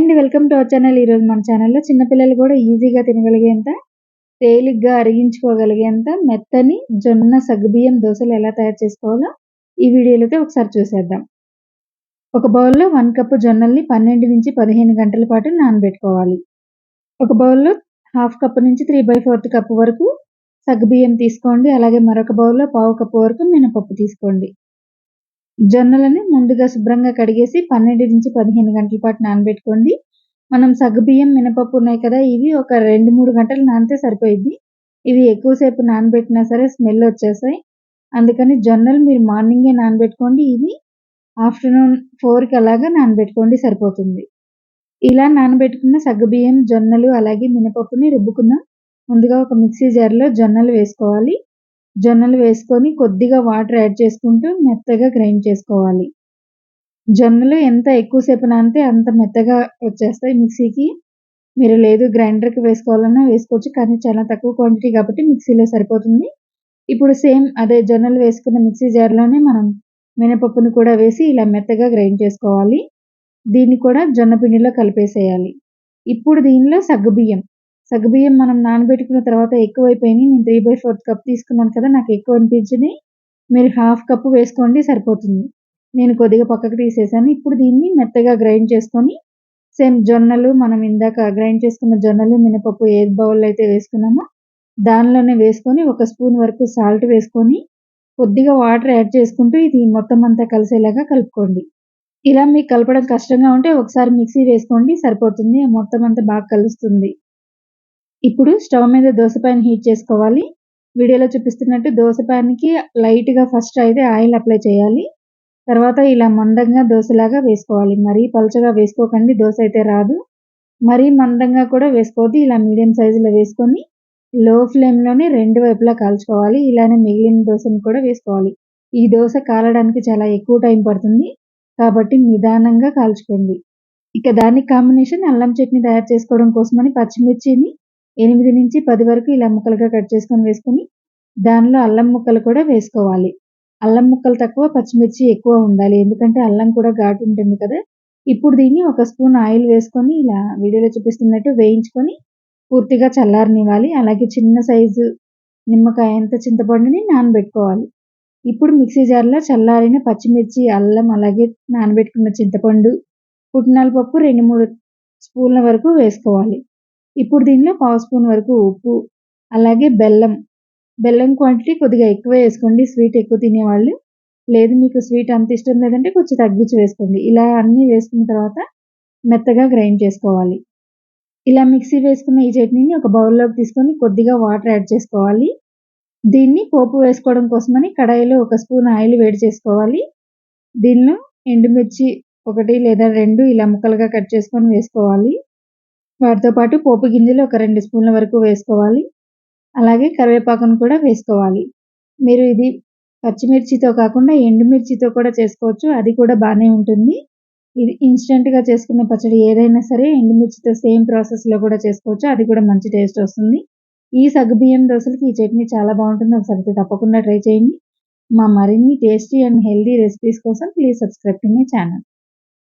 అండి. Welcome to our channel. ఈరోజు మన ఛానల్‌లో చిన్న పిల్లలు కూడా ఈజీగా తినగలిగేంత, తేలిగ్గా అరిగించుకోగలిగేంత మెత్తని జొన్న సగ్గుబియ్యం దోసలు ఎలా తయారు చేసుకోవాలో ఈ వీడియోలో అయితే ఒకసారి చూసేద్దాం. ఒక బౌల్‌లో 1 కప్పు జొన్నల్ని 12-15 గంటల పాటు నానబెట్టుకోవాలి. ఒక బౌల్‌లో హాఫ్ కప్ నుంచి 3/4 కప్పు వరకు సగ్గుబియ్యం తీసుకోండి. అలాగే మరొక బౌల్‌లో పావు కప్పు వరకు మినపప్పు తీసుకోండి. జొన్నలని ముందుగా శుభ్రంగా కడిగేసి 12-15 గంటల పాటు నానబెట్టుకోండి. మనం సగ్గుబియ్యం, మినపప్పు ఉన్నాయి కదా! ఇవి ఒక 2, 3 గంటలు నానితే సరిపోయిద్ది. ఇవి ఎక్కువసేపు నానబెట్టినా సరే స్మెల్ వచ్చేస్తాయి. అందుకని జొన్నలు మీరు మార్నింగే నానబెట్టుకోండి. ఇవి ఆఫ్టర్‌నూన్ 4కి అలాగా నానబెట్టుకోండి సరిపోతుంది. ఇలా నానబెట్టుకున్న సగ్గుబియ్యం, జొన్నలు అలాగే మినపప్పుని రుబ్బుకుందాం. ముందుగా ఒక మిక్సీ జార్‌లో జొన్నలు వేసుకోవాలి. జొన్నలు వేసుకొని కొద్దిగా వాటర్ యాడ్ చేసుకుంటూ మెత్తగా గ్రైండ్ చేసుకోవాలి. జొన్నలు ఎంత ఎక్కువ సేపు నానితే అంత మెత్తగా వచ్చేస్తాయి మిక్సీకి. మీరు లేదు గ్రైండర్‌కి వేసుకోవాలన్నా వేసుకోవచ్చు. కానీ చాలా తక్కువ క్వాంటిటీ కాబట్టి మిక్సీలో సరిపోతుంది. ఇప్పుడు సేమ్ అదే జొన్నలు వేసుకున్న మిక్సీ జార్‌లోనే మనం మినపప్పును కూడా వేసి ఇలా మెత్తగా గ్రైండ్ చేసుకోవాలి. దీన్ని కూడా జొన్న పిండిలో కలిపేసేయాలి. ఇప్పుడు దీనిలో సగ్గుబియ్యం మనం నానబెట్టుకున్న తర్వాత ఎక్కువైపోయినాయి. నేను 3/4 కప్ తీసుకున్నాను కదా! నాకు ఎక్కువ అనిపించినియి. మీరు హాఫ్ కప్పు వేసుకోండి సరిపోతుంది. నేను కొద్దిగా పక్కకు తీసేసాను. ఇప్పుడు దీన్ని మెత్తగా గ్రైండ్ చేసుకొని సేమ్ జొన్నలు మనం ఇందాక గ్రైండ్ చేసుకున్న జొన్నలు, మినపప్పు ఏ బౌల్‌లో అయితే వేసుకున్నామో దానిలోనే వేసుకొని ఒక స్పూన్ వరకు సాల్ట్ వేసుకొని కొద్దిగా వాటర్ యాడ్ చేసుకుంటూ ఇది మొత్తం అంతా కలిసేలాగా కలుపుకోండి. ఇలా మీకు కలపడం కష్టంగా ఉంటే ఒకసారి మిక్సీ వేసుకోండి సరిపోతుంది. మొత్తం అంతా బాగా కలుస్తుంది. ఇప్పుడు స్టవ్ మీద దోస పాన్ హీట్ చేసుకోవాలి. వీడియోలో చూపిస్తున్నట్టు దోస పాన్‌కి లైట్‌గా ఫస్ట్ అయితే ఆయిల్ అప్లై చేయాలి. తర్వాత ఇలా మందంగా దోసలాగా వేసుకోవాలి. మరీ పలచగా వేసుకోకండి, దోస అయితే రాదు. మరీ మందంగా కూడా వేసుకోవద్దు. ఇలా మీడియం సైజులో వేసుకొని లో ఫ్లేమ్‌లోనే 2 వైపులా కాల్చుకోవాలి. ఇలానే మిగిలిన దోసను కూడా వేసుకోవాలి. ఈ దోస కాలడానికి చాలా ఎక్కువ టైం పడుతుంది. కాబట్టి నిదానంగా కాల్చుకోండి. ఇక దానికి కాంబినేషన్ అల్లం చట్నీ తయారు చేసుకోవడం కోసమని పచ్చిమిర్చిని 8-10 వరకు ఇలా ముక్కలుగా కట్ చేసుకొని వేసుకొని దానిలో అల్లం ముక్కలు కూడా వేసుకోవాలి. అల్లం ముక్కలు తక్కువ, పచ్చిమిర్చి ఎక్కువ ఉండాలి. ఎందుకంటే అల్లం కూడా ఘాటు ఉంటుంది కదా! ఇప్పుడు దీన్ని ఒక స్పూన్ ఆయిల్ వేసుకొని ఇలా వీడియోలో చూపిస్తున్నట్టు వేయించుకొని పూర్తిగా చల్లారనివ్వాలి. అలాగే చిన్న సైజు నిమ్మకాయంత చింతపండుని నానబెట్టుకోవాలి. ఇప్పుడు మిక్సీ జార్‌లో చల్లారిన పచ్చిమిర్చి, అల్లం అలాగే నానబెట్టుకున్న చింతపండు, పుట్నాల పప్పు 2, 3 స్పూన్ల వరకు వేసుకోవాలి. ఇప్పుడు దీనిలో పావు స్పూన్ వరకు ఉప్పు, అలాగే బెల్లం క్వాంటిటీ కొద్దిగా ఎక్కువే వేసుకోండి స్వీట్ ఎక్కువ తినేవాళ్ళు. లేదు మీకు స్వీట్ అంత ఇష్టం లేదంటే కొంచెం తగ్గించి వేసుకోండి. ఇలా అన్నీ వేసుకున్న తర్వాత మెత్తగా గ్రైండ్ చేసుకోవాలి. ఇలా మిక్సీ వేసుకున్న ఈ చట్నీని ఒక బౌల్‌లోకి తీసుకొని కొద్దిగా వాటర్ యాడ్ చేసుకోవాలి. దీన్ని పోపు వేసుకోవడం కోసమని కడాయిలో ఒక స్పూన్ ఆయిల్ వేడి చేసుకోవాలి. దీనిలో ఎండుమిర్చి 1 లేదా 2 ఇలా ముక్కలుగా కట్ చేసుకొని వేసుకోవాలి. వాటితో పాటు పోపు గింజలు ఒక 2 స్పూన్ల వరకు వేసుకోవాలి. అలాగే కరివేపాకును కూడా వేసుకోవాలి. మీరు ఇది పచ్చిమిర్చితో కాకుండా ఎండుమిర్చితో కూడా చేసుకోవచ్చు. అది కూడా బానే ఉంటుంది. ఇది ఇన్‌స్టంట్‌గా చేసుకునే పచ్చడి ఏదైనా సరే ఎండుమిర్చితో సేమ్ ప్రాసెస్‌లో కూడా చేసుకోవచ్చు. అది కూడా మంచి టేస్ట్ వస్తుంది. ఈ సగ్గుబియ్యం దోసలకి ఈ చట్నీ చాలా బావుంటుంది. ఒకసారి తప్పకుండా ట్రై చేయండి. మా మరిన్ని టేస్టీ అండ్ హెల్తీ రెసిపీస్ కోసం please subscribe to my channel.